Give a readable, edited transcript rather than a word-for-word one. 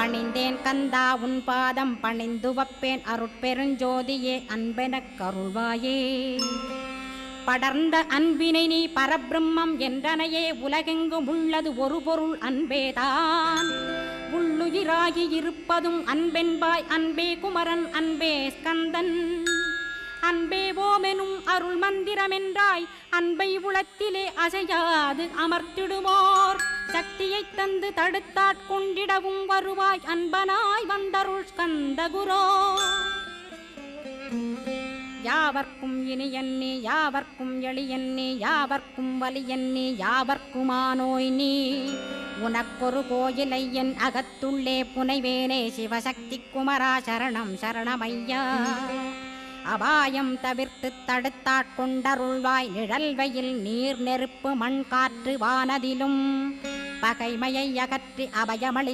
பணிந்தேன் கந்தா உன் பாதம் பணிந்து வப்பேன் அருட்பெருஞ்சோதியே அன்பெனக் கருள்வாயே. படர்ந்த அன்பினை நீ பரபிரம்மம் என்றனையே உலகெங்கும் உள்ளது ஒரு பொருள் அன்பேதான். உள்ளுயிராகி இருப்பதும் அன்பென்பாய் அன்பே குமரன் அன்பே ஸ்கந்தன். அன்பே ஓமெனும் அருள் மந்திரமென்றாய் அன்பை உளத்திலே அசையாது அமர்த்திடுமோர் சக்தியை தந்து தடுத்தாட்கொண்டிடவும் வருவாய் அன்பனாய் வந்தருள் ஸ்கந்தகுரோ. யாவர்க்கும் இனியன்னே யாவர்க்கும் எளியன்னே யாவர்க்கும் வலியன்னே யாவர்க்குமானோய் நீ. உனக்கொரு கோயிலை என் அகத்துள்ளே புனைவேனே சிவசக்தி குமரா சரணம் சரணமையா. அபாயம் தவிர்த்து தடுத்தாட்கொண்டருள்வாய் நிழல் வெயில் நீர் நெருப்பு மண் காற்று வானதிலும் பகைமையை அகற்றி அபயமளி